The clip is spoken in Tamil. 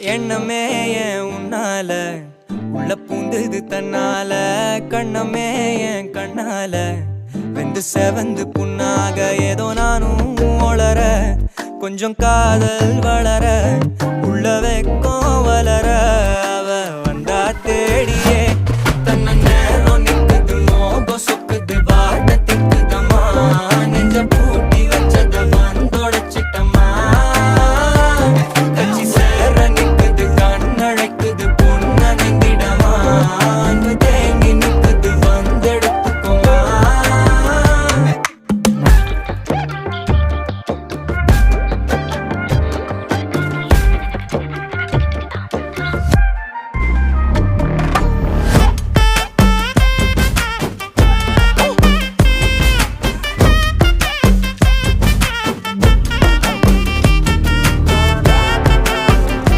எண்ணமே ஏன் உன்னால உள்ள பூந்தது தன்னால கண்ணமே ஏன் கண்ணால வெந்து செவந்து புண்ணாக ஏதோ நானும் ஒளர கொஞ்சம் காதல் வளர உள்ள